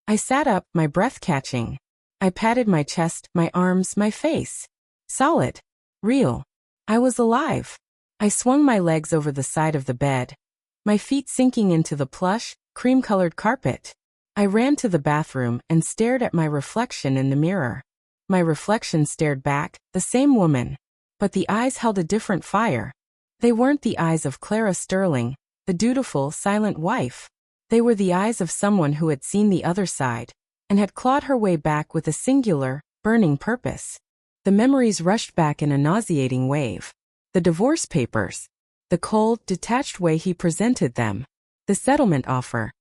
I sat up, my breath catching. I patted my chest, my arms, my face. Solid. Real. I was alive. I swung my legs over the side of the bed, my feet sinking into the plush, cream-colored carpet. I ran to the bathroom and stared at my reflection in the mirror. My reflection stared back, the same woman. But the eyes held a different fire. They weren't the eyes of Clara Sterling, the dutiful, silent wife. They were the eyes of someone who had seen the other side, and had clawed her way back with a singular, burning purpose. The memories rushed back in a nauseating wave. The divorce papers. The cold, detached way he presented them. The settlement offer.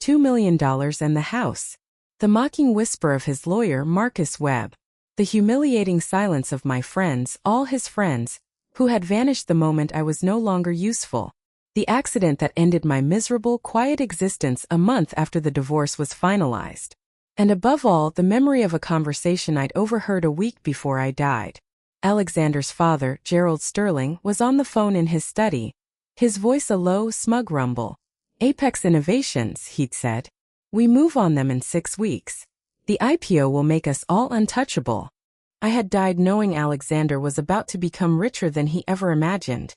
$2 million and the house. The mocking whisper of his lawyer, Marcus Webb. The humiliating silence of my friends, all his friends, who had vanished the moment I was no longer useful. The accident that ended my miserable, quiet existence a month after the divorce was finalized. And above all, the memory of a conversation I'd overheard a week before I died. Alexander's father, Gerald Sterling, was on the phone in his study, his voice a low, smug rumble. Apex Innovations, he'd said. We move on them in 6 weeks. The IPO will make us all untouchable. I had died knowing Alexander was about to become richer than he ever imagined.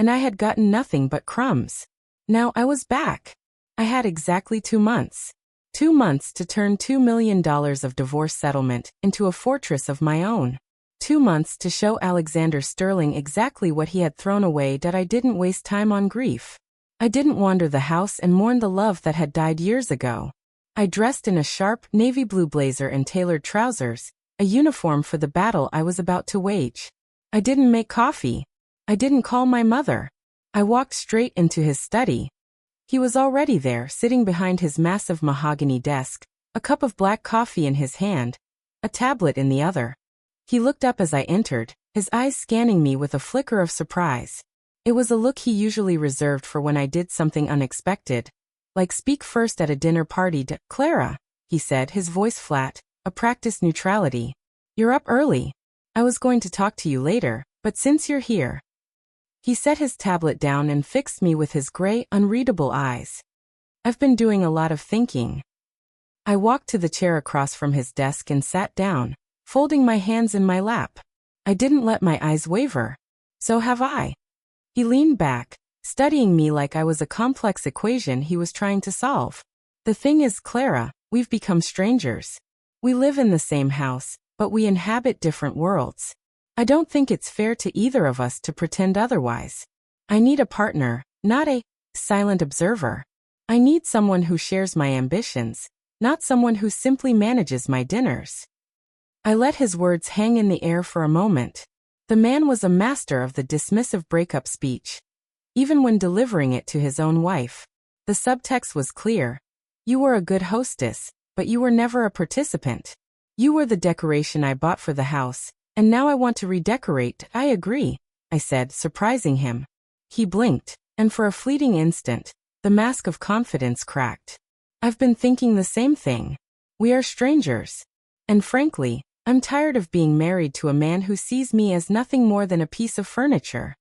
And I had gotten nothing but crumbs. Now I was back. I had exactly 2 months. 2 months to turn $2 million of divorce settlement into a fortress of my own. 2 months to show Alexander Sterling exactly what he had thrown away, that I didn't waste time on grief. I didn't wander the house and mourn the love that had died years ago. I dressed in a sharp, navy blue blazer and tailored trousers, a uniform for the battle I was about to wage. I didn't make coffee. I didn't call my mother. I walked straight into his study. He was already there, sitting behind his massive mahogany desk, a cup of black coffee in his hand, a tablet in the other. He looked up as I entered, his eyes scanning me with a flicker of surprise. It was a look he usually reserved for when I did something unexpected, like speak first at a dinner party. Clara, he said, his voice flat, a practiced neutrality. You're up early. I was going to talk to you later, but since you're here. He set his tablet down and fixed me with his gray, unreadable eyes. I've been doing a lot of thinking. I walked to the chair across from his desk and sat down, folding my hands in my lap. I didn't let my eyes waver. So have I. He leaned back, studying me like I was a complex equation he was trying to solve. The thing is, Clara, we've become strangers. We live in the same house, but we inhabit different worlds. I don't think it's fair to either of us to pretend otherwise. I need a partner, not a silent observer. I need someone who shares my ambitions, not someone who simply manages my dinners. I let his words hang in the air for a moment. The man was a master of the dismissive breakup speech. Even when delivering it to his own wife, the subtext was clear. You were a good hostess, but you were never a participant. You were the decoration I bought for the house, and now I want to redecorate. I agree, I said, surprising him. He blinked, and for a fleeting instant, the mask of confidence cracked. I've been thinking the same thing. We are strangers. And frankly, I'm tired of being married to a man who sees me as nothing more than a piece of furniture.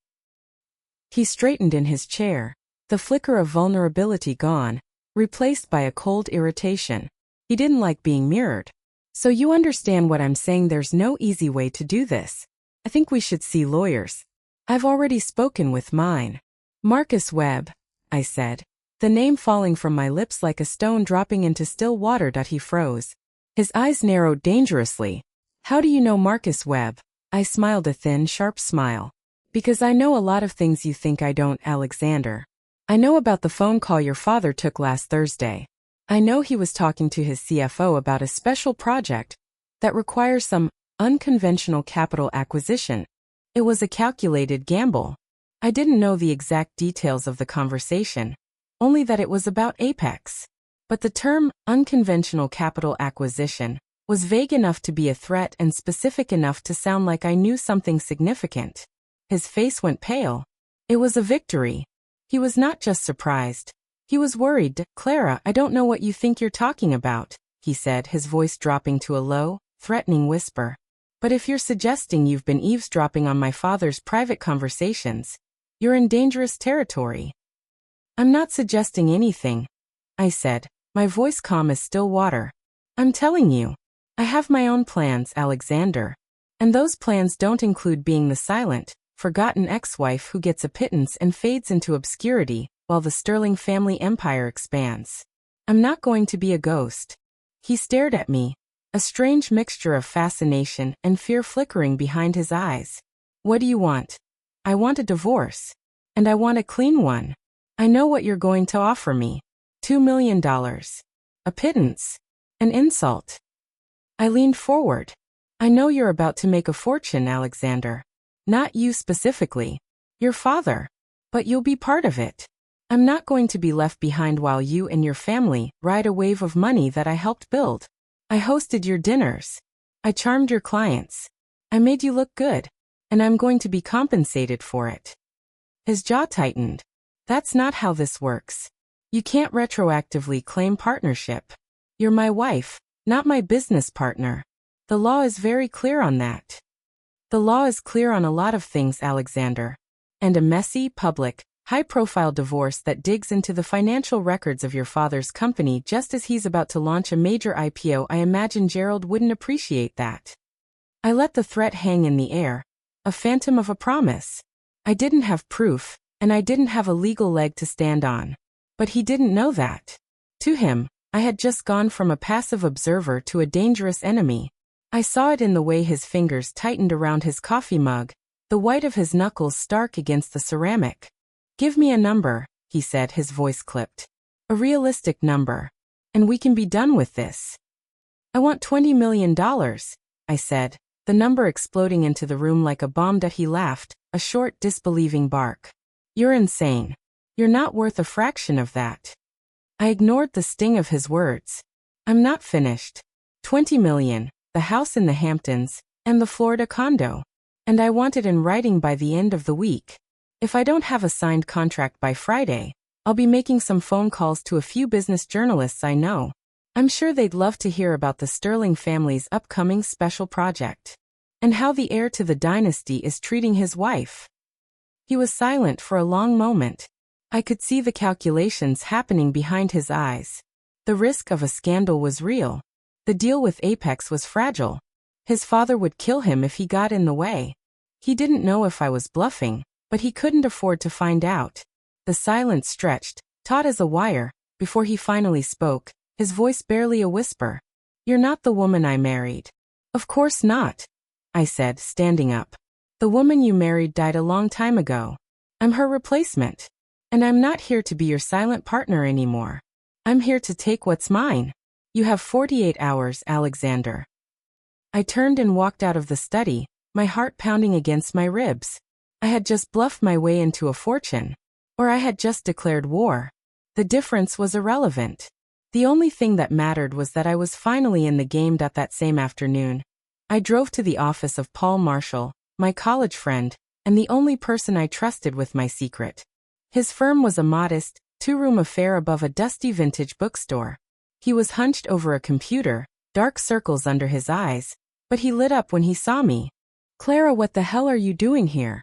He straightened in his chair, the flicker of vulnerability gone, replaced by a cold irritation. He didn't like being mirrored. So you understand what I'm saying? There's no easy way to do this. I think we should see lawyers. I've already spoken with mine. Marcus Webb, I said, the name falling from my lips like a stone dropping into still water. He froze. His eyes narrowed dangerously. How do you know Marcus Webb? I smiled a thin, sharp smile. Because I know a lot of things you think I don't, Alexander. I know about the phone call your father took last Thursday. I know he was talking to his CFO about a special project that requires some unconventional capital acquisition. It was a calculated gamble. I didn't know the exact details of the conversation, only that it was about Apex. But the term unconventional capital acquisition was vague enough to be a threat and specific enough to sound like I knew something significant. His face went pale. It was a victory. He was not just surprised. He was worried. Clara, I don't know what you think you're talking about, he said, his voice dropping to a low, threatening whisper. But if you're suggesting you've been eavesdropping on my father's private conversations, you're in dangerous territory. I'm not suggesting anything, I said, my voice calm as still water. I'm telling you. I have my own plans, Alexander. And those plans don't include being the silent, forgotten ex-wife who gets a pittance and fades into obscurity, while the Sterling family empire expands. I'm not going to be a ghost. He stared at me, a strange mixture of fascination and fear flickering behind his eyes. What do you want? I want a divorce. And I want a clean one. I know what you're going to offer me. $2 million. A pittance. An insult. I leaned forward. I know you're about to make a fortune, Alexander. Not you specifically. Your father. But you'll be part of it. I'm not going to be left behind while you and your family ride a wave of money that I helped build. I hosted your dinners. I charmed your clients. I made you look good. And I'm going to be compensated for it. His jaw tightened. That's not how this works. You can't retroactively claim partnership. You're my wife, not my business partner. The law is very clear on that. The law is clear on a lot of things, Alexander. And a messy, public, high-profile divorce that digs into the financial records of your father's company just as he's about to launch a major IPO. I imagine Gerald wouldn't appreciate that. I let the threat hang in the air, a phantom of a promise. I didn't have proof, and I didn't have a legal leg to stand on. But he didn't know that. To him, I had just gone from a passive observer to a dangerous enemy. I saw it in the way his fingers tightened around his coffee mug, the white of his knuckles stark against the ceramic. Give me a number, he said, his voice clipped. A realistic number. And we can be done with this. I want $20 million, I said, the number exploding into the room like a bomb. He laughed, a short, disbelieving bark. You're insane. You're not worth a fraction of that. I ignored the sting of his words. I'm not finished. 20 million, the house in the Hamptons, and the Florida condo. And I want it in writing by the end of the week. If I don't have a signed contract by Friday, I'll be making some phone calls to a few business journalists I know. I'm sure they'd love to hear about the Sterling family's upcoming special project. And how the heir to the dynasty is treating his wife. He was silent for a long moment. I could see the calculations happening behind his eyes. The risk of a scandal was real. The deal with Apex was fragile. His father would kill him if he got in the way. He didn't know if I was bluffing, but he couldn't afford to find out. The silence stretched, taut as a wire, before he finally spoke, his voice barely a whisper. You're not the woman I married. Of course not, I said, standing up. The woman you married died a long time ago. I'm her replacement. And I'm not here to be your silent partner anymore. I'm here to take what's mine. You have 48 hours, Alexander. I turned and walked out of the study, my heart pounding against my ribs. I had just bluffed my way into a fortune. Or I had just declared war. The difference was irrelevant. The only thing that mattered was that I was finally in the game. That same afternoon, I drove to the office of Paul Marshall, my college friend, and the only person I trusted with my secret. His firm was a modest, two-room affair above a dusty vintage bookstore. He was hunched over a computer, dark circles under his eyes, but he lit up when he saw me. Clara, what the hell are you doing here?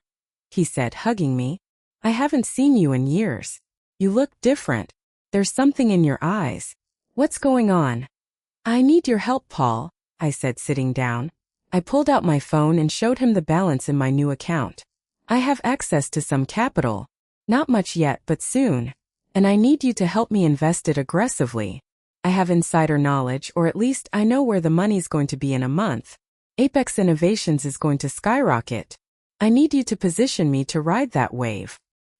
He said, hugging me. I haven't seen you in years. You look different. There's something in your eyes. What's going on? I need your help, Paul, I said, sitting down. I pulled out my phone and showed him the balance in my new account. I have access to some capital. Not much yet, but soon. And I need you to help me invest it aggressively. I have insider knowledge, or at least I know where the money's going to be in a month. Apex Innovations is going to skyrocket. I need you to position me to ride that wave.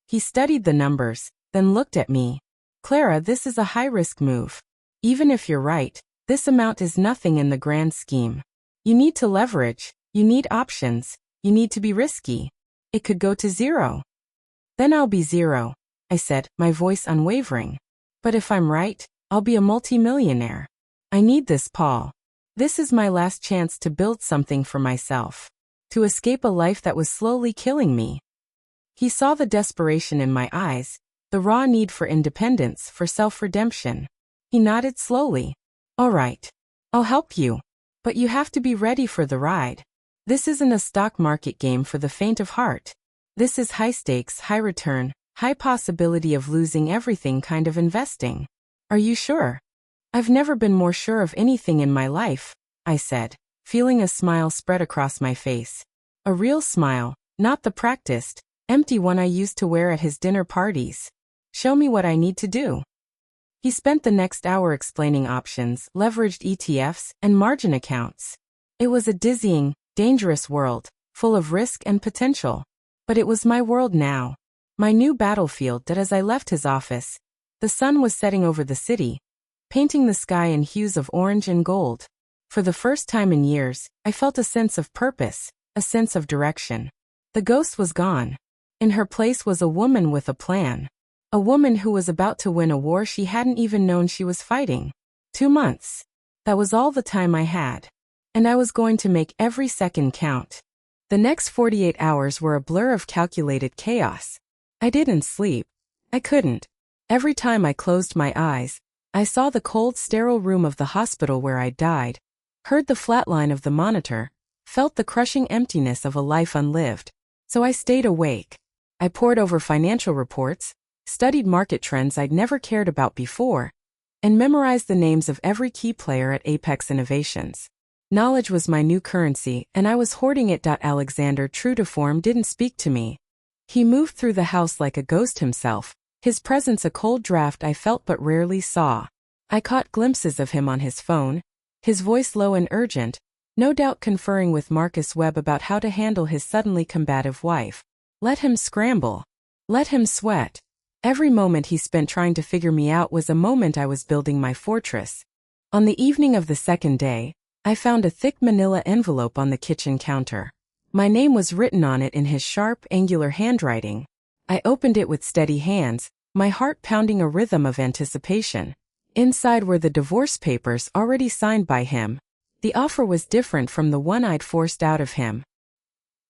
He studied the numbers, then looked at me. Clara, this is a high-risk move. Even if you're right, this amount is nothing in the grand scheme. You need to leverage, you need options, you need to be risky. It could go to zero. Then I'll be zero, I said, my voice unwavering. But if I'm right, I'll be a multimillionaire. I need this, Paul. This is my last chance to build something for myself. To escape a life that was slowly killing me. He saw the desperation in my eyes, the raw need for independence, for self-redemption. He nodded slowly. All right. I'll help you. But you have to be ready for the ride. This isn't a stock market game for the faint of heart. This is high stakes, high return, high possibility of losing everything kind of investing. Are you sure? I've never been more sure of anything in my life, I said, feeling a smile spread across my face. A real smile, not the practiced, empty one I used to wear at his dinner parties. Show me what I need to do. He spent the next hour explaining options, leveraged ETFs, and margin accounts. It was a dizzying, dangerous world, full of risk and potential. But it was my world now. My new battlefield that as I left his office, the sun was setting over the city, painting the sky in hues of orange and gold. For the first time in years, I felt a sense of purpose, a sense of direction. The ghost was gone. In her place was a woman with a plan. A woman who was about to win a war she hadn't even known she was fighting. 2 months. That was all the time I had. And I was going to make every second count. The next 48 hours were a blur of calculated chaos. I didn't sleep. I couldn't. Every time I closed my eyes, I saw the cold, sterile room of the hospital where I'd died, heard the flat line of the monitor, felt the crushing emptiness of a life unlived. So I stayed awake. I pored over financial reports, studied market trends I'd never cared about before, and memorized the names of every key player at Apex Innovations. Knowledge was my new currency, and I was hoarding it. Alexander, true to form, didn't speak to me. He moved through the house like a ghost himself, his presence a cold draft I felt but rarely saw. I caught glimpses of him on his phone, his voice low and urgent, no doubt conferring with Marcus Webb about how to handle his suddenly combative wife. Let him scramble. Let him sweat. Every moment he spent trying to figure me out was a moment I was building my fortress. On the evening of the second day, I found a thick manila envelope on the kitchen counter. My name was written on it in his sharp, angular handwriting. I opened it with steady hands, my heart pounding a rhythm of anticipation. Inside were the divorce papers already signed by him. The offer was different from the one I'd forced out of him.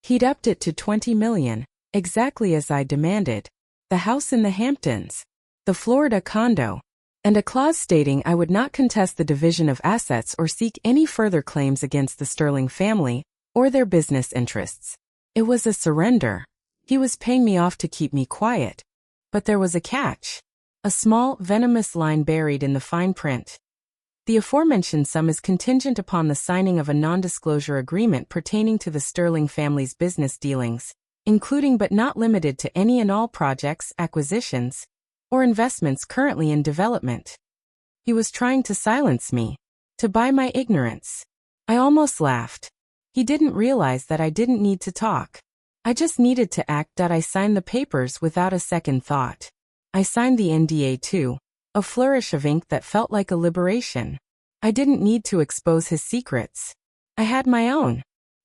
He'd upped it to $20 million, exactly as I demanded. The house in the Hamptons, the Florida condo, and a clause stating I would not contest the division of assets or seek any further claims against the Sterling family or their business interests. It was a surrender. He was paying me off to keep me quiet. But there was a catch. A small, venomous line buried in the fine print. The aforementioned sum is contingent upon the signing of a non-disclosure agreement pertaining to the Sterling family's business dealings, including but not limited to any and all projects, acquisitions, or investments currently in development. He was trying to silence me, to buy my ignorance. I almost laughed. He didn't realize that I didn't need to talk. I just needed to act. I signed the papers without a second thought. I signed the NDA too, a flourish of ink that felt like a liberation. I didn't need to expose his secrets. I had my own.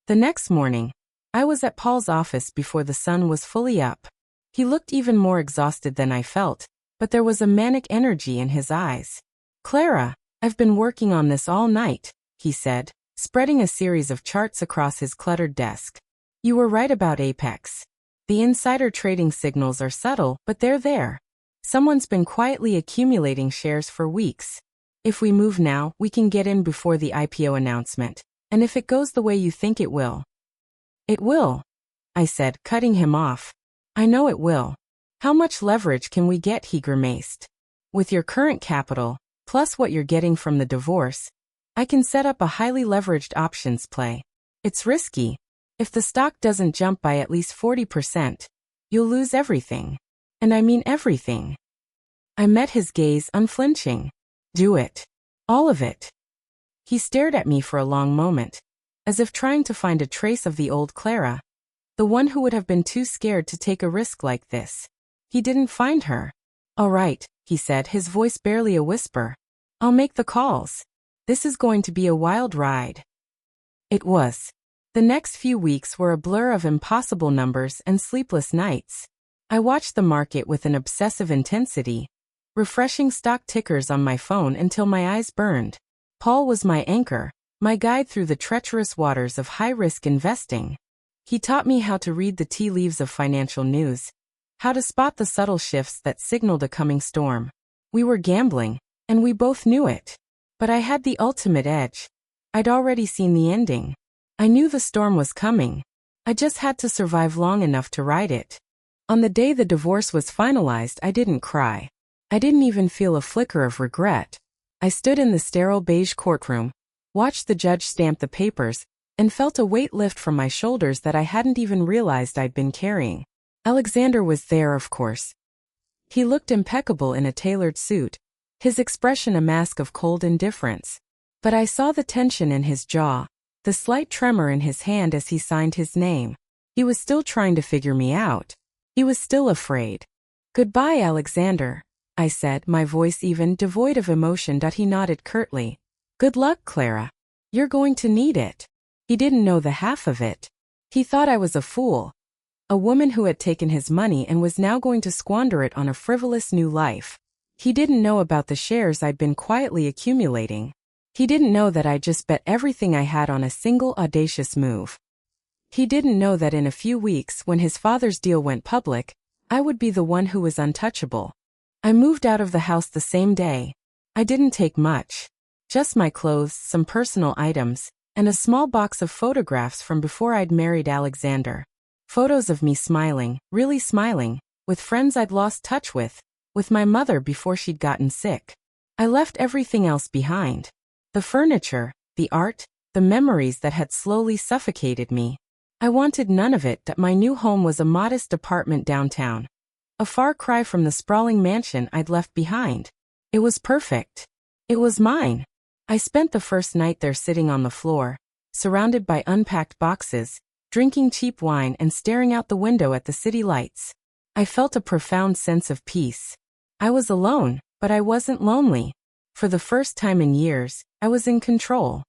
The next morning, I was at Paul's office before the sun was fully up. He looked even more exhausted than I felt, but there was a manic energy in his eyes. "Clara, I've been working on this all night," he said, spreading a series of charts across his cluttered desk. "You were right about Apex. The insider trading signals are subtle, but they're there. Someone's been quietly accumulating shares for weeks. If we move now, we can get in before the IPO announcement. And if it goes the way you think it will." "It will," I said, cutting him off. "I know it will. How much leverage can we get?" he grimaced. "With your current capital, plus what you're getting from the divorce, I can set up a highly leveraged options play. It's risky. If the stock doesn't jump by at least 40%, you'll lose everything. And I mean everything." I met his gaze unflinching. "Do it. All of it." He stared at me for a long moment, as if trying to find a trace of the old Clara, the one who would have been too scared to take a risk like this. He didn't find her. "All right," he said, his voice barely a whisper. "I'll make the calls. This is going to be a wild ride." It was. The next few weeks were a blur of impossible numbers and sleepless nights. I watched the market with an obsessive intensity, refreshing stock tickers on my phone until my eyes burned. Paul was my anchor, my guide through the treacherous waters of high-risk investing. He taught me how to read the tea leaves of financial news, how to spot the subtle shifts that signaled a coming storm. We were gambling, and we both knew it. But I had the ultimate edge. I'd already seen the ending. I knew the storm was coming. I just had to survive long enough to ride it. On the day the divorce was finalized, I didn't cry. I didn't even feel a flicker of regret. I stood in the sterile beige courtroom, watched the judge stamp the papers, and felt a weight lift from my shoulders that I hadn't even realized I'd been carrying. Alexander was there, of course. He looked impeccable in a tailored suit, his expression a mask of cold indifference. But I saw the tension in his jaw, the slight tremor in his hand as he signed his name. He was still trying to figure me out. He was still afraid. "Goodbye, Alexander," I said, my voice even devoid of emotion. He nodded curtly. "Good luck, Clara. You're going to need it." He didn't know the half of it. He thought I was a fool. A woman who had taken his money and was now going to squander it on a frivolous new life. He didn't know about the shares I'd been quietly accumulating. He didn't know that I just bet everything I had on a single audacious move. He didn't know that in a few weeks, when his father's deal went public, I would be the one who was untouchable. I moved out of the house the same day. I didn't take much. Just my clothes, some personal items, and a small box of photographs from before I'd married Alexander. Photos of me smiling, really smiling, with friends I'd lost touch with my mother before she'd gotten sick. I left everything else behind. The furniture, the art, the memories that had slowly suffocated me. I wanted none of it. My new home was a modest apartment downtown, a far cry from the sprawling mansion I'd left behind. It was perfect. It was mine. I spent the first night there sitting on the floor, surrounded by unpacked boxes, drinking cheap wine and staring out the window at the city lights. I felt a profound sense of peace. I was alone, but I wasn't lonely. For the first time in years, I was in control.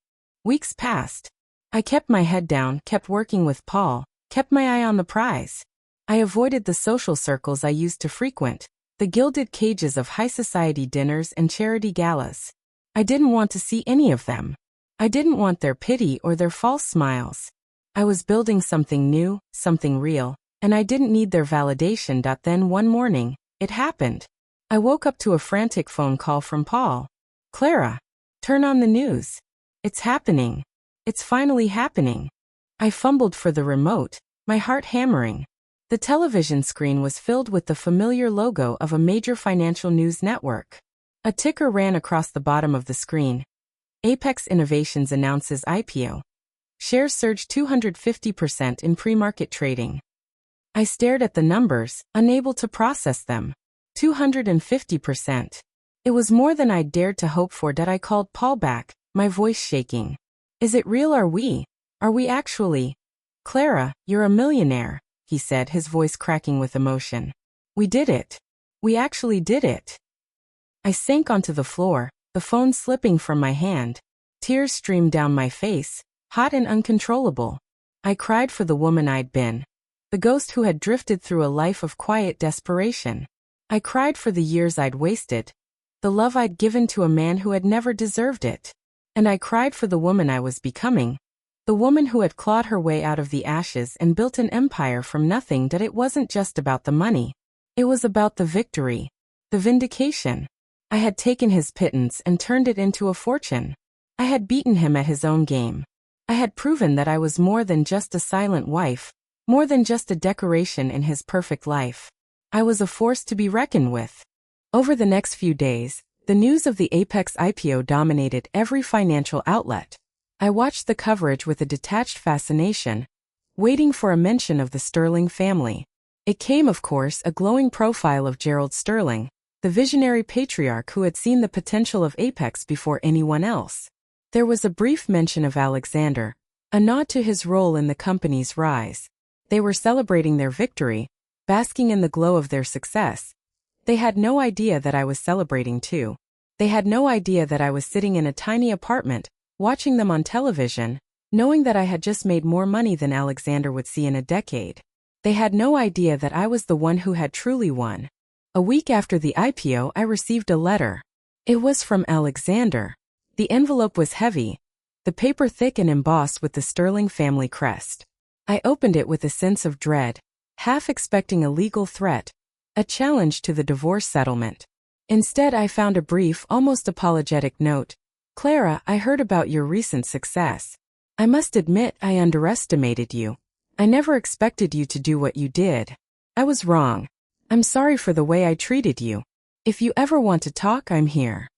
Weeks passed. I kept my head down, kept working with Paul, kept my eye on the prize. I avoided the social circles I used to frequent, the gilded cages of high society dinners and charity galas. I didn't want to see any of them. I didn't want their pity or their false smiles. I was building something new, something real, and I didn't need their validation. Then one morning, it happened. I woke up to a frantic phone call from Paul. "Clara, turn on the news. It's happening. It's finally happening." I fumbled for the remote, my heart hammering. The television screen was filled with the familiar logo of a major financial news network. A ticker ran across the bottom of the screen. Apex Innovations announces IPO. Shares surged 250% in pre-market trading. I stared at the numbers, unable to process them. 250%. It was more than I'd dared to hope for. I called Paul back, my voice shaking. "Is it real? Are we actually?" "Clara, you're a millionaire," he said, his voice cracking with emotion. "We did it. We actually did it." I sank onto the floor, the phone slipping from my hand. Tears streamed down my face, hot and uncontrollable. I cried for the woman I'd been, the ghost who had drifted through a life of quiet desperation. I cried for the years I'd wasted, the love I'd given to a man who had never deserved it. And I cried for the woman I was becoming, the woman who had clawed her way out of the ashes and built an empire from nothing. It wasn't just about the money. It was about the victory, the vindication. I had taken his pittance and turned it into a fortune. I had beaten him at his own game. I had proven that I was more than just a silent wife, more than just a decoration in his perfect life. I was a force to be reckoned with. Over the next few days, the news of the Apex IPO dominated every financial outlet. I watched the coverage with a detached fascination, waiting for a mention of the Sterling family. It came, of course, a glowing profile of Gerald Sterling, the visionary patriarch who had seen the potential of Apex before anyone else. There was a brief mention of Alexander, a nod to his role in the company's rise. They were celebrating their victory, basking in the glow of their success. They had no idea that I was celebrating too. They had no idea that I was sitting in a tiny apartment, watching them on television, knowing that I had just made more money than Alexander would see in a decade. They had no idea that I was the one who had truly won. A week after the IPO, I received a letter. It was from Alexander. The envelope was heavy, the paper thick and embossed with the Sterling family crest. I opened it with a sense of dread, half expecting a legal threat, a challenge to the divorce settlement. Instead, I found a brief, almost apologetic note. "Clara, I heard about your recent success. I must admit I underestimated you. I never expected you to do what you did. I was wrong. I'm sorry for the way I treated you. If you ever want to talk, I'm here."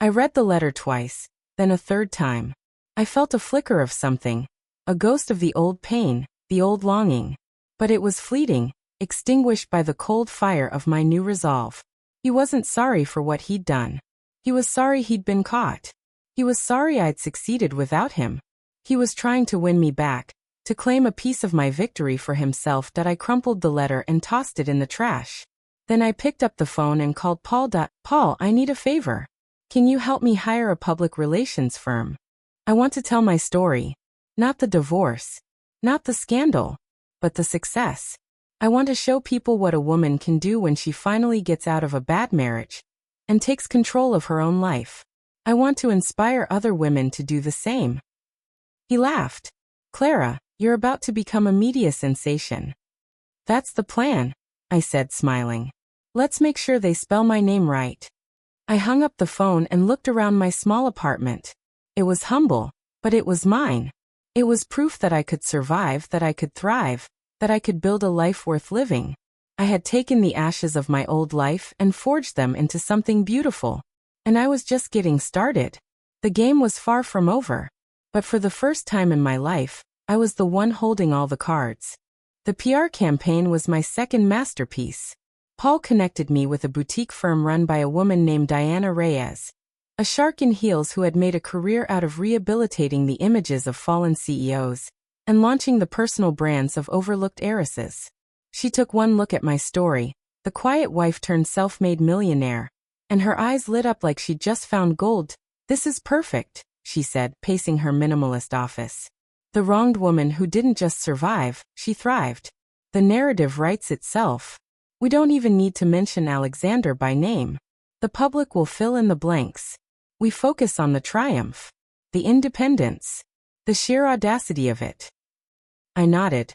I read the letter twice, then a third time. I felt a flicker of something, a ghost of the old pain, the old longing. But it was fleeting, extinguished by the cold fire of my new resolve. He wasn't sorry for what he'd done. He was sorry he'd been caught. He was sorry I'd succeeded without him. He was trying to win me back, to claim a piece of my victory for himself. That I crumpled the letter and tossed it in the trash. Then I picked up the phone and called Paul. Paul, I need a favor. Can you help me hire a public relations firm? I want to tell my story. Not the divorce. Not the scandal. But the success. I want to show people what a woman can do when she finally gets out of a bad marriage and takes control of her own life. I want to inspire other women to do the same. He laughed. Clara, you're about to become a media sensation. That's the plan, I said, smiling. Let's make sure they spell my name right. I hung up the phone and looked around my small apartment. It was humble, but it was mine. It was proof that I could survive, that I could thrive, that I could build a life worth living. I had taken the ashes of my old life and forged them into something beautiful. And I was just getting started. The game was far from over. But for the first time in my life, I was the one holding all the cards. The PR campaign was my second masterpiece. Paul connected me with a boutique firm run by a woman named Diana Reyes, a shark in heels who had made a career out of rehabilitating the images of fallen CEOs and launching the personal brands of overlooked heiresses. She took one look at my story, the quiet wife turned self-made millionaire, and her eyes lit up like she'd just found gold. This is perfect, she said, pacing her minimalist office. The wronged woman who didn't just survive, she thrived. The narrative writes itself. We don't even need to mention Alexander by name. The public will fill in the blanks. We focus on the triumph, the independence, the sheer audacity of it. I nodded,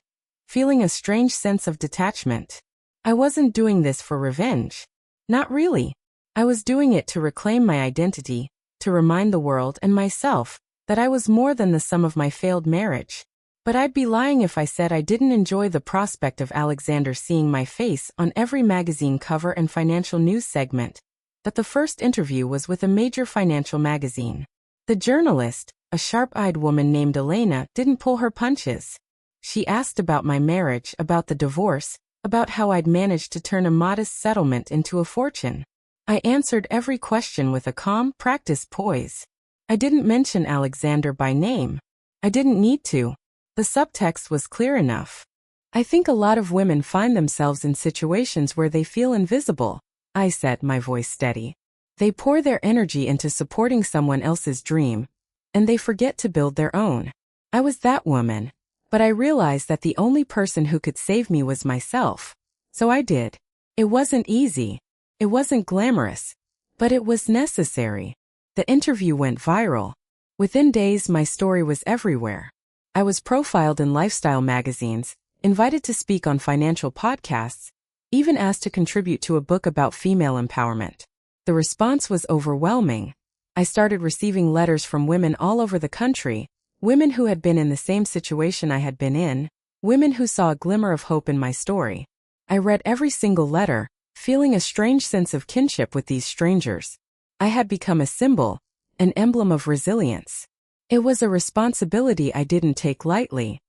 feeling a strange sense of detachment. I wasn't doing this for revenge. Not really. I was doing it to reclaim my identity, to remind the world and myself that I was more than the sum of my failed marriage. But I'd be lying if I said I didn't enjoy the prospect of Alexander seeing my face on every magazine cover and financial news segment. But the first interview was with a major financial magazine. The journalist, a sharp-eyed woman named Elena, didn't pull her punches. She asked about my marriage, about the divorce, about how I'd managed to turn a modest settlement into a fortune. I answered every question with a calm, practiced poise. I didn't mention Alexander by name. I didn't need to. The subtext was clear enough. I think a lot of women find themselves in situations where they feel invisible, I said, my voice steady. They pour their energy into supporting someone else's dream, and they forget to build their own. I was that woman, but I realized that the only person who could save me was myself. So I did. It wasn't easy. It wasn't glamorous, but it was necessary. The interview went viral. Within days, my story was everywhere. I was profiled in lifestyle magazines, invited to speak on financial podcasts, even asked to contribute to a book about female empowerment. The response was overwhelming. I started receiving letters from women all over the country, women who had been in the same situation I had been in, women who saw a glimmer of hope in my story. I read every single letter, feeling a strange sense of kinship with these strangers. I had become a symbol, an emblem of resilience. It was a responsibility I didn't take lightly.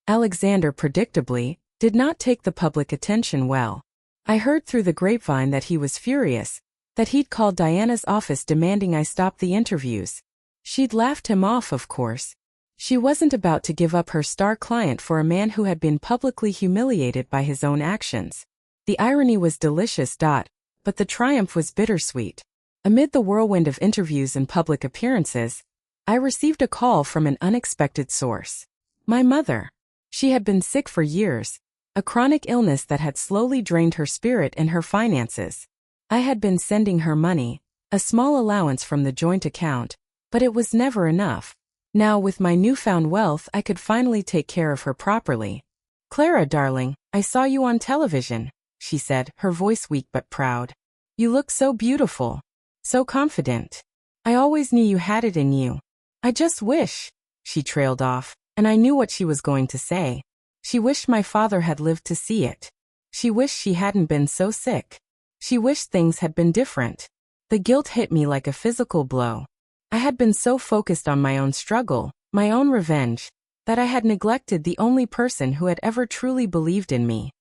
Alexander, predictably, did not take the public attention well. I heard through the grapevine that he was furious, that he'd called Diana's office demanding I stop the interviews. She'd laughed him off, of course. She wasn't about to give up her star client for a man who had been publicly humiliated by his own actions. The irony was delicious, but the triumph was bittersweet. Amid the whirlwind of interviews and public appearances, I received a call from an unexpected source. My mother. She had been sick for years, a chronic illness that had slowly drained her spirit and her finances. I had been sending her money, a small allowance from the joint account, but it was never enough. Now, with my newfound wealth, I could finally take care of her properly. Clara, darling, I saw you on television, she said, her voice weak but proud. You look so beautiful, so confident. I always knew you had it in you. I just wish, she trailed off, and I knew what she was going to say. She wished my father had lived to see it. She wished she hadn't been so sick. She wished things had been different. The guilt hit me like a physical blow. I had been so focused on my own struggle, my own revenge, that I had neglected the only person who had ever truly believed in me.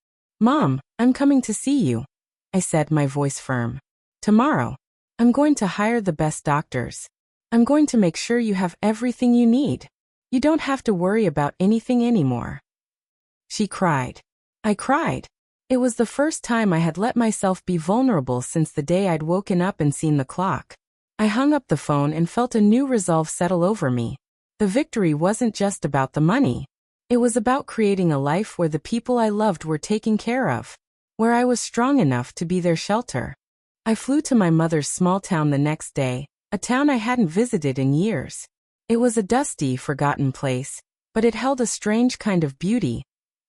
"Mom, I'm coming to see you," I said, my voice firm. "Tomorrow. I'm going to hire the best doctors. I'm going to make sure you have everything you need. You don't have to worry about anything anymore." She cried. I cried. It was the first time I had let myself be vulnerable since the day I'd woken up and seen the clock. I hung up the phone and felt a new resolve settle over me. The victory wasn't just about the money. It was about creating a life where the people I loved were taken care of, where I was strong enough to be their shelter. I flew to my mother's small town the next day, a town I hadn't visited in years. It was a dusty, forgotten place, but it held a strange kind of beauty,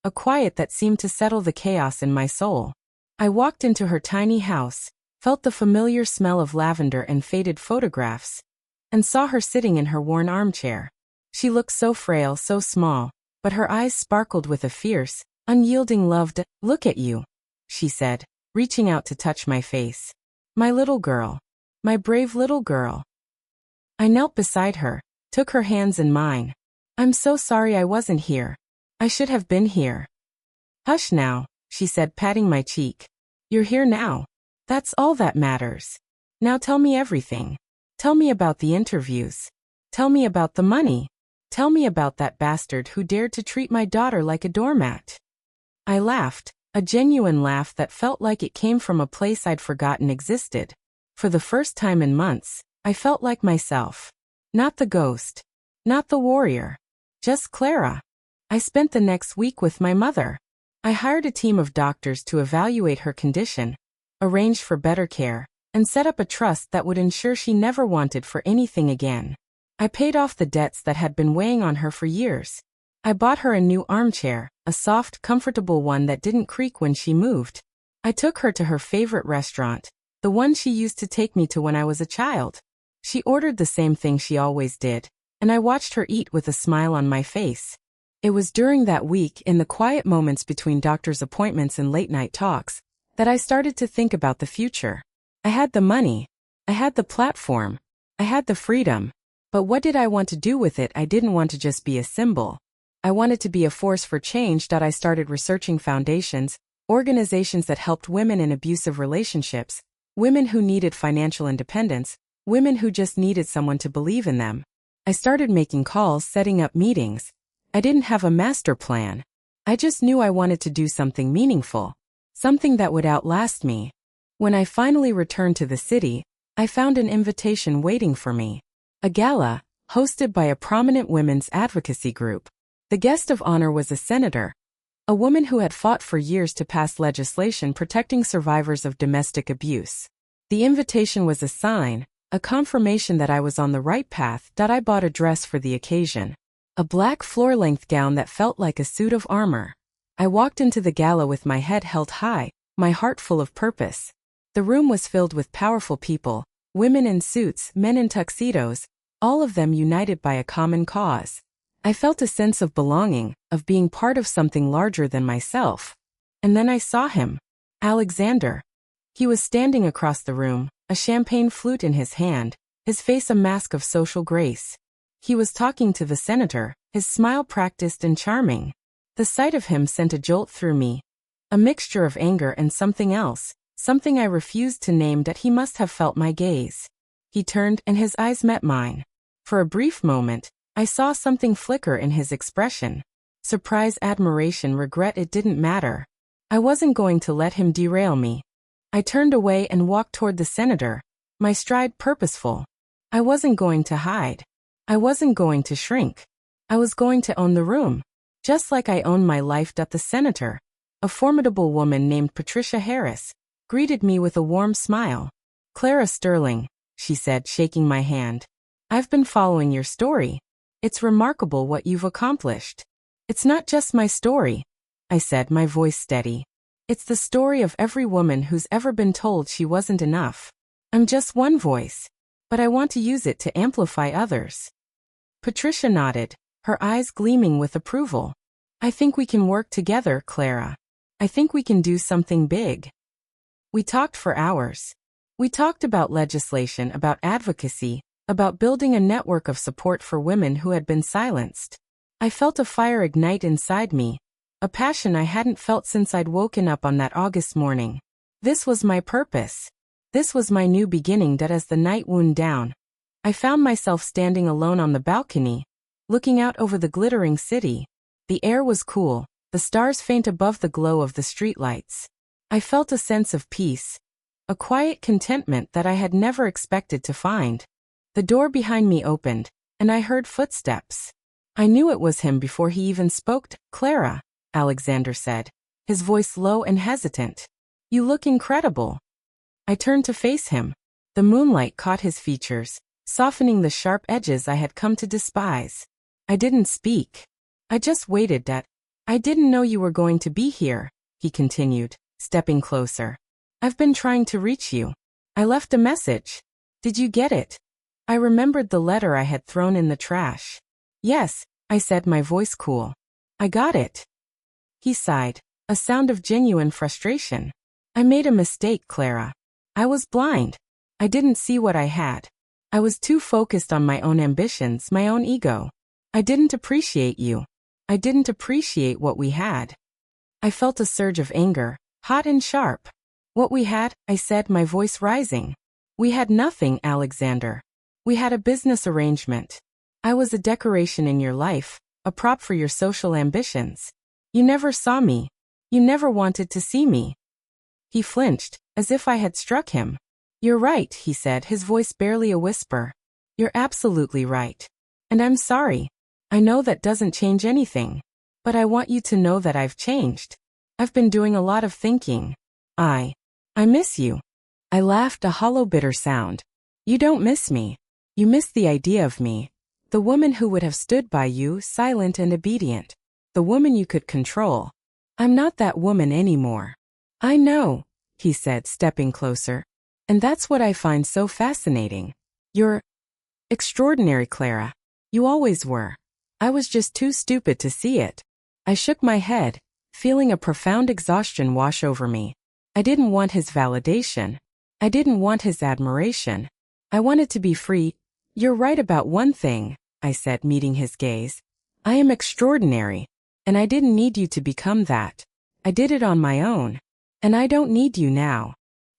a quiet that seemed to settle the chaos in my soul. I walked into her tiny house, felt the familiar smell of lavender and faded photographs, and saw her sitting in her worn armchair. She looked so frail, so small, but her eyes sparkled with a fierce, unyielding love. "Look at you," she said, reaching out to touch my face. "My little girl. My brave little girl." I knelt beside her, took her hands in mine. "I'm so sorry I wasn't here. I should have been here." "Hush now," she said, patting my cheek. "You're here now. That's all that matters. Now tell me everything. Tell me about the interviews. Tell me about the money. Tell me about that bastard who dared to treat my daughter like a doormat." I laughed, a genuine laugh that felt like it came from a place I'd forgotten existed. For the first time in months, I felt like myself. Not the ghost. Not the warrior. Just Clara. I spent the next week with my mother. I hired a team of doctors to evaluate her condition, arranged for better care, and set up a trust that would ensure she never wanted for anything again. I paid off the debts that had been weighing on her for years. I bought her a new armchair, a soft, comfortable one that didn't creak when she moved. I took her to her favorite restaurant, the one she used to take me to when I was a child. She ordered the same thing she always did, and I watched her eat with a smile on my face. It was during that week, in the quiet moments between doctor's appointments and late-night talks, that I started to think about the future. I had the money. I had the platform. I had the freedom. But what did I want to do with it? I didn't want to just be a symbol. I wanted to be a force for change. I started researching foundations, organizations that helped women in abusive relationships, women who needed financial independence, women who just needed someone to believe in them. I started making calls, setting up meetings. I didn't have a master plan. I just knew I wanted to do something meaningful, something that would outlast me. When I finally returned to the city, I found an invitation waiting for me. A gala, hosted by a prominent women's advocacy group. The guest of honor was a senator, a woman who had fought for years to pass legislation protecting survivors of domestic abuse. The invitation was a sign, a confirmation that I was on the right path. I bought a dress for the occasion, a black floor-length gown that felt like a suit of armor. I walked into the gala with my head held high, my heart full of purpose. The room was filled with powerful people, women in suits, men in tuxedos, all of them united by a common cause. I felt a sense of belonging, of being part of something larger than myself. And then I saw him. Alexander. He was standing across the room, a champagne flute in his hand, his face a mask of social grace. He was talking to the senator, his smile practiced and charming. The sight of him sent a jolt through me. A mixture of anger and something else, something I refused to name. That he must have felt my gaze. He turned and his eyes met mine. For a brief moment, I saw something flicker in his expression. Surprise, admiration, regret. It didn't matter. I wasn't going to let him derail me. I turned away and walked toward the senator, my stride purposeful. I wasn't going to hide. I wasn't going to shrink. I was going to own the room, just like I owned my life. The senator, a formidable woman named Patricia Harris, greeted me with a warm smile. "Clara Sterling," she said, shaking my hand. "I've been following your story. It's remarkable what you've accomplished." "It's not just my story," I said, my voice steady. "It's the story of every woman who's ever been told she wasn't enough. I'm just one voice, but I want to use it to amplify others." Patricia nodded, her eyes gleaming with approval. "I think we can work together, Clara. I think we can do something big." We talked for hours. We talked about legislation, about advocacy, about building a network of support for women who had been silenced. I felt a fire ignite inside me, a passion I hadn't felt since I'd woken up on that August morning. This was my purpose. This was my new beginning. That as the night wound down, I found myself standing alone on the balcony, looking out over the glittering city. The air was cool, the stars faint above the glow of the streetlights. I felt a sense of peace, a quiet contentment that I had never expected to find. The door behind me opened, and I heard footsteps. I knew it was him before he even spoke. "Clara," Alexander said, his voice low and hesitant. "You look incredible." I turned to face him. The moonlight caught his features, softening the sharp edges I had come to despise. I didn't speak. I just waited. "I didn't know you were going to be here," he continued, stepping closer. "I've been trying to reach you. I left a message. Did you get it?" I remembered the letter I had thrown in the trash. "Yes," I said, my voice cool. "I got it." He sighed, a sound of genuine frustration. "I made a mistake, Clara. I was blind. I didn't see what I had. I was too focused on my own ambitions, my own ego. I didn't appreciate you. I didn't appreciate what we had." I felt a surge of anger, hot and sharp. "What we had," I said, my voice rising. "We had nothing, Alexander. We had a business arrangement. I was a decoration in your life, a prop for your social ambitions. You never saw me. You never wanted to see me." He flinched, as if I had struck him. "You're right," he said, his voice barely a whisper. "You're absolutely right. And I'm sorry. I know that doesn't change anything. But I want you to know that I've changed. I've been doing a lot of thinking. I miss you." I laughed, a hollow, bitter sound. "You don't miss me. You miss the idea of me. The woman who would have stood by you, silent and obedient. The woman you could control. I'm not that woman anymore." "I know," he said, stepping closer. "And that's what I find so fascinating. You're extraordinary, Clara. You always were. I was just too stupid to see it." I shook my head, feeling a profound exhaustion wash over me. I didn't want his validation. I didn't want his admiration. I wanted to be free. "You're right about one thing," I said, meeting his gaze. "I am extraordinary. And I didn't need you to become that. I did it on my own. And I don't need you now."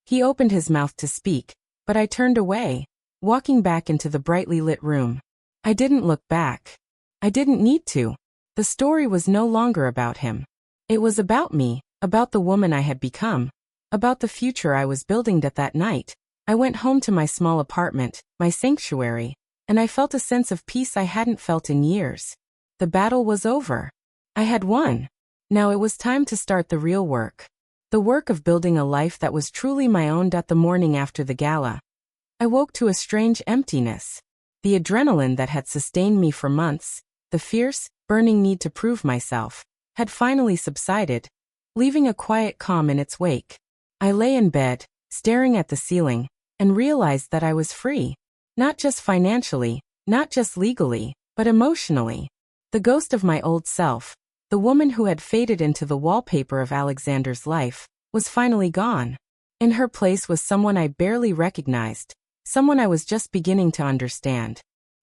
He opened his mouth to speak, but I turned away, walking back into the brightly lit room. I didn't look back. I didn't need to. The story was no longer about him. It was about me, about the woman I had become, about the future I was building. That night, I went home to my small apartment, my sanctuary, and I felt a sense of peace I hadn't felt in years. The battle was over. I had won. Now it was time to start the real work. The work of building a life that was truly my own. The morning after the gala, I woke to a strange emptiness. The adrenaline that had sustained me for months, the fierce, burning need to prove myself, had finally subsided, leaving a quiet calm in its wake. I lay in bed, staring at the ceiling, and realized that I was free. Not just financially, not just legally, but emotionally. The ghost of my old self, the woman who had faded into the wallpaper of Alexander's life, was finally gone. In her place was someone I barely recognized, someone I was just beginning to understand.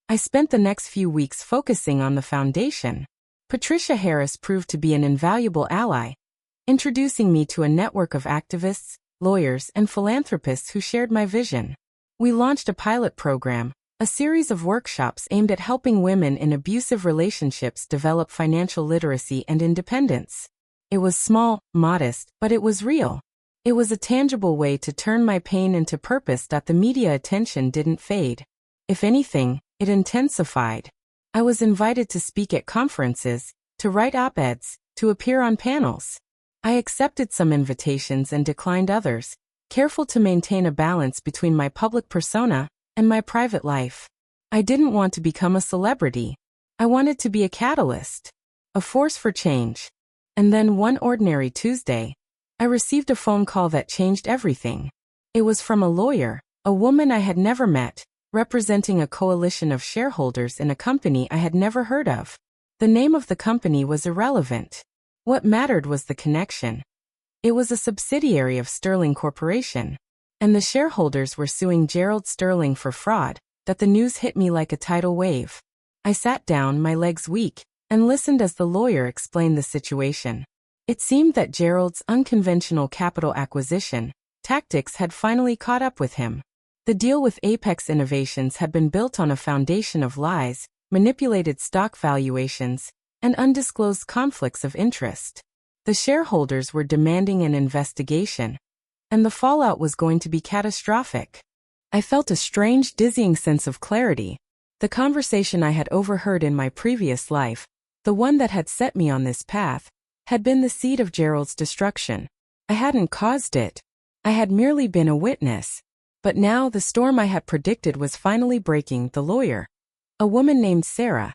I spent the next few weeks focusing on the foundation. Patricia Harris proved to be an invaluable ally, introducing me to a network of activists, lawyers, and philanthropists who shared my vision. We launched a pilot program, a series of workshops aimed at helping women in abusive relationships develop financial literacy and independence. It was small, modest, but it was real. It was a tangible way to turn my pain into purpose. The media attention didn't fade. If anything, it intensified. I was invited to speak at conferences, to write op-eds, to appear on panels. I accepted some invitations and declined others, careful to maintain a balance between my public persona and my private life. I didn't want to become a celebrity. I wanted to be a catalyst, a force for change. And then one ordinary Tuesday, I received a phone call that changed everything. It was from a lawyer, a woman I had never met, representing a coalition of shareholders in a company I had never heard of. The name of the company was irrelevant. What mattered was the connection. It was a subsidiary of Sterling Corporation. and the shareholders were suing Gerald Sterling for fraud, that the news hit me like a tidal wave. I sat down, my legs weak, and listened as the lawyer explained the situation. It seemed that Gerald's unconventional capital acquisition tactics had finally caught up with him. The deal with Apex Innovations had been built on a foundation of lies, manipulated stock valuations, and undisclosed conflicts of interest. The shareholders were demanding an investigation, and the fallout was going to be catastrophic. I felt a strange, dizzying sense of clarity. The conversation I had overheard in my previous life, the one that had set me on this path, had been the seed of Gerald's destruction. I hadn't caused it. I had merely been a witness. But now the storm I had predicted was finally breaking. The lawyer, a woman named Sarah,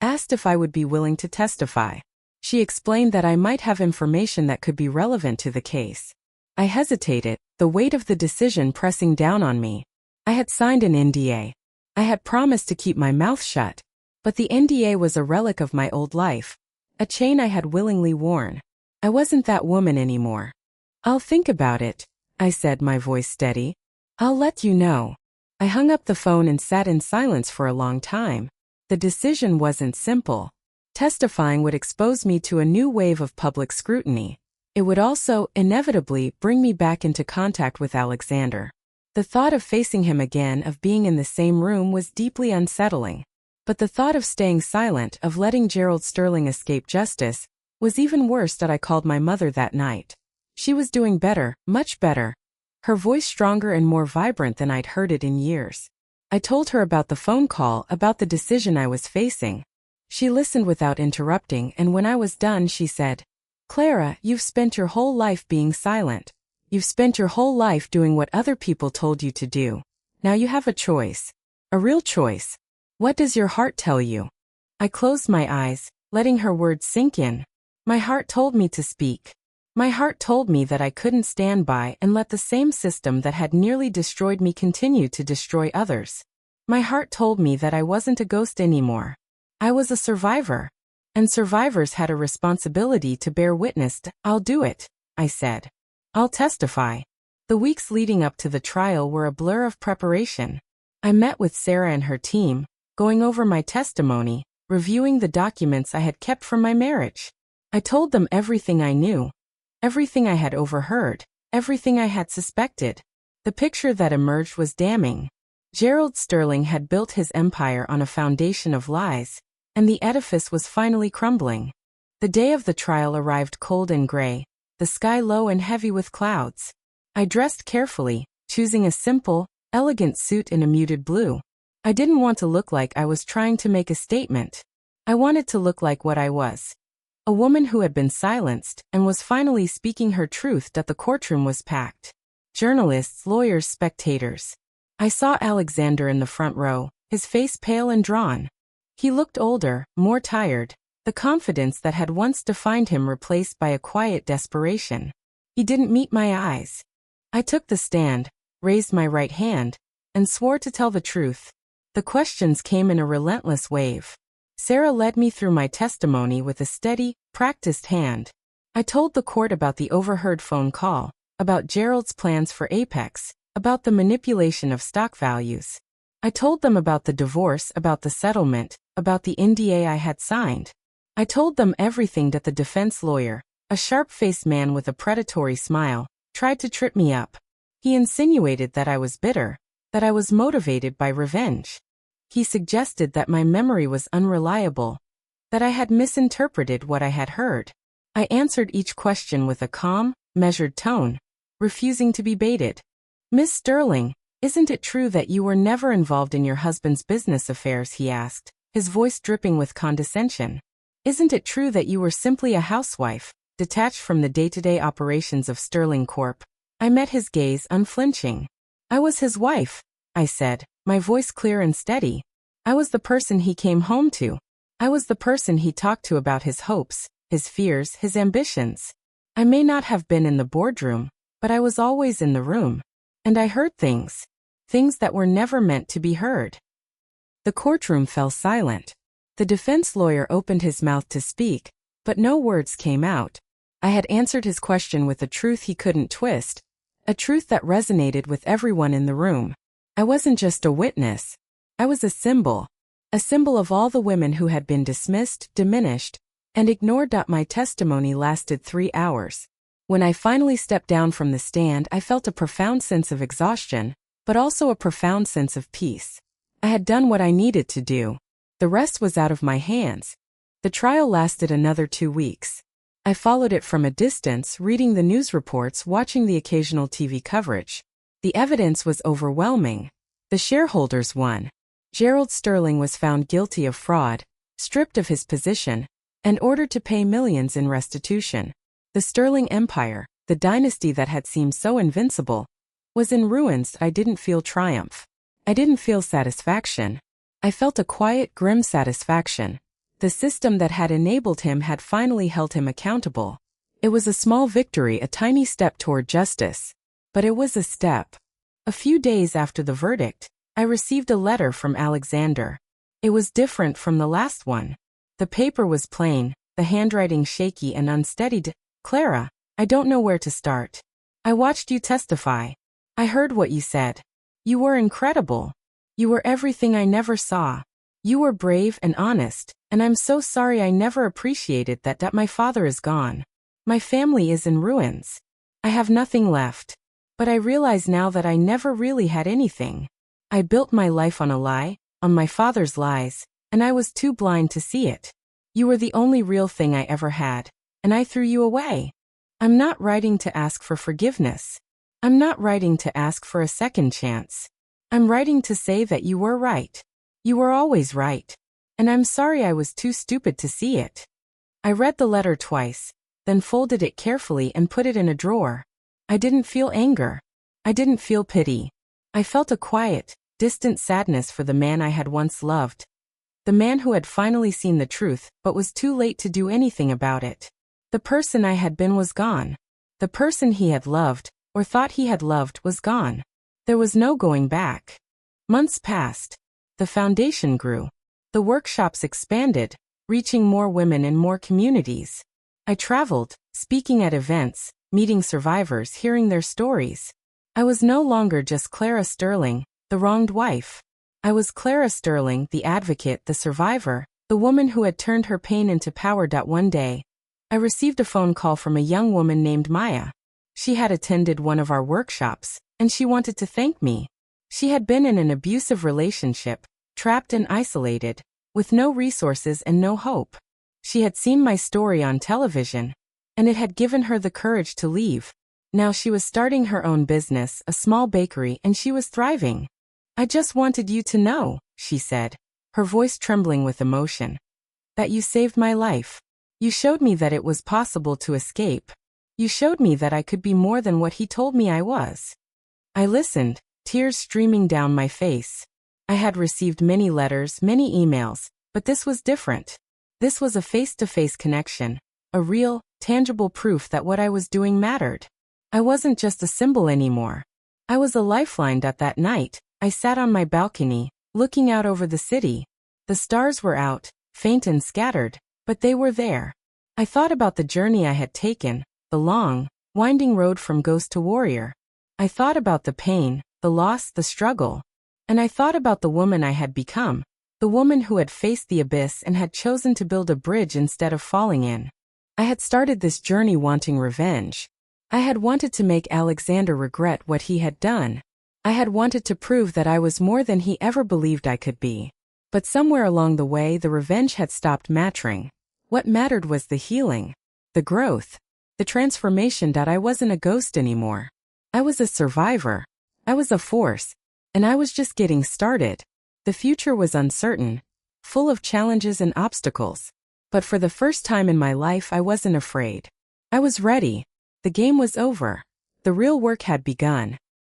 asked if I would be willing to testify. She explained that I might have information that could be relevant to the case. I hesitated, the weight of the decision pressing down on me. I had signed an NDA. I had promised to keep my mouth shut. But the NDA was a relic of my old life, a chain I had willingly worn. I wasn't that woman anymore. "I'll think about it," I said, my voice steady. "I'll let you know." I hung up the phone and sat in silence for a long time. The decision wasn't simple. Testifying would expose me to a new wave of public scrutiny. It would also, inevitably, bring me back into contact with Alexander. The thought of facing him again, of being in the same room, was deeply unsettling. But the thought of staying silent, of letting Gerald Sterling escape justice, was even worse. That I called my mother that night. She was doing better, much better. Her voice stronger and more vibrant than I'd heard it in years. I told her about the phone call, about the decision I was facing. She listened without interrupting, and when I was done she said, "Clara, you've spent your whole life being silent. You've spent your whole life doing what other people told you to do. Now you have a choice. A real choice. What does your heart tell you?" I closed my eyes, letting her words sink in. My heart told me to speak. My heart told me that I couldn't stand by and let the same system that had nearly destroyed me continue to destroy others. My heart told me that I wasn't a ghost anymore. I was a survivor. And survivors had a responsibility to bear witness to. "I'll do it," I said. "I'll testify." The weeks leading up to the trial were a blur of preparation. I met with Sarah and her team, going over my testimony, reviewing the documents I had kept from my marriage. I told them everything I knew. Everything I had overheard, everything I had suspected. The picture that emerged was damning. Gerald Sterling had built his empire on a foundation of lies, and the edifice was finally crumbling. The day of the trial arrived cold and gray, the sky low and heavy with clouds. I dressed carefully, choosing a simple, elegant suit in a muted blue. I didn't want to look like I was trying to make a statement. I wanted to look like what I was. A woman who had been silenced and was finally speaking her truth. That the courtroom was packed. Journalists, lawyers, spectators. I saw Alexander in the front row, his face pale and drawn. He looked older, more tired, the confidence that had once defined him replaced by a quiet desperation. He didn't meet my eyes. I took the stand, raised my right hand, and swore to tell the truth. The questions came in a relentless wave. Sarah led me through my testimony with a steady, practiced hand. I told the court about the overheard phone call, about Gerald's plans for Apex, about the manipulation of stock values. I told them about the divorce, about the settlement, about the NDA I had signed. I told them everything. That the defense lawyer, a sharp-faced man with a predatory smile, tried to trip me up. He insinuated that I was bitter, that I was motivated by revenge. He suggested that my memory was unreliable, that I had misinterpreted what I had heard. I answered each question with a calm, measured tone, refusing to be baited. "Miss Sterling, isn't it true that you were never involved in your husband's business affairs?" he asked, his voice dripping with condescension. "Isn't it true that you were simply a housewife, detached from the day-to-day operations of Sterling Corp?" I met his gaze, unflinching. "I was his wife," I said, my voice clear and steady. "I was the person he came home to. I was the person he talked to about his hopes, his fears, his ambitions. I may not have been in the boardroom, but I was always in the room. And I heard things. Things that were never meant to be heard." The courtroom fell silent. The defense lawyer opened his mouth to speak, but no words came out. I had answered his question with a truth he couldn't twist, A truth that resonated with everyone in the room. I wasn't just a witness. I was a symbol of all the women who had been dismissed, diminished, and ignored. My testimony lasted 3 hours. When I finally stepped down from the stand, I felt a profound sense of exhaustion, but also a profound sense of peace. I had done what I needed to do. The rest was out of my hands. The trial lasted another 2 weeks. I followed it from a distance, reading the news reports, watching the occasional TV coverage. The evidence was overwhelming. The shareholders won. Gerald Sterling was found guilty of fraud, stripped of his position, and ordered to pay millions in restitution. The Sterling Empire, the dynasty that had seemed so invincible, was in ruins. I didn't feel triumph. I didn't feel satisfaction. I felt a quiet, grim satisfaction. The system that had enabled him had finally held him accountable. It was a small victory, a tiny step toward justice. But it was a step. A few days after the verdict, I received a letter from Alexander. It was different from the last one. The paper was plain, the handwriting shaky and unsteady. Clara, I don't know where to start. I watched you testify. I heard what you said. You were incredible. You were everything I never saw. You were brave and honest, and I'm so sorry I never appreciated that. My father is gone. My family is in ruins. I have nothing left. But I realize now that I never really had anything. I built my life on a lie, on my father's lies, and I was too blind to see it. You were the only real thing I ever had, and I threw you away. I'm not writing to ask for forgiveness. I'm not writing to ask for a second chance. I'm writing to say that you were right. You were always right. And I'm sorry I was too stupid to see it. I read the letter twice, then folded it carefully and put it in a drawer. I didn't feel anger. I didn't feel pity. I felt a quiet, distant sadness for the man I had once loved. The man who had finally seen the truth, but was too late to do anything about it. The person I had been was gone. The person he had loved, or thought he had loved, was gone. There was no going back. Months passed. The foundation grew. The workshops expanded, reaching more women in more communities. I traveled, speaking at events, meeting survivors, hearing their stories. I was no longer just Clara Sterling, the wronged wife. I was Clara Sterling, the advocate, the survivor, the woman who had turned her pain into power. One day, I received a phone call from a young woman named Maya. She had attended one of our workshops, and she wanted to thank me. She had been in an abusive relationship, trapped and isolated, with no resources and no hope. She had seen my story on television, and it had given her the courage to leave. Now she was starting her own business, a small bakery, and she was thriving. I just wanted you to know, she said, her voice trembling with emotion, that you saved my life. You showed me that it was possible to escape. You showed me that I could be more than what he told me I was. I listened, tears streaming down my face. I had received many letters, many emails, but this was different. This was a face-to-face connection, a real, tangible proof that what I was doing mattered. I wasn't just a symbol anymore. I was a lifeline. That night, I sat on my balcony, looking out over the city. The stars were out, faint and scattered, but they were there. I thought about the journey I had taken, the long, winding road from ghost to warrior. I thought about the pain, the loss, the struggle. And I thought about the woman I had become, the woman who had faced the abyss and had chosen to build a bridge instead of falling in. I had started this journey wanting revenge. I had wanted to make Alexander regret what he had done. I had wanted to prove that I was more than he ever believed I could be. But somewhere along the way, the revenge had stopped mattering. What mattered was the healing, the growth, the transformation. I wasn't a ghost anymore. I was a survivor. I was a force. And I was just getting started. The future was uncertain, full of challenges and obstacles. But for the first time in my life, I wasn't afraid. I was ready. The game was over. The real work had begun.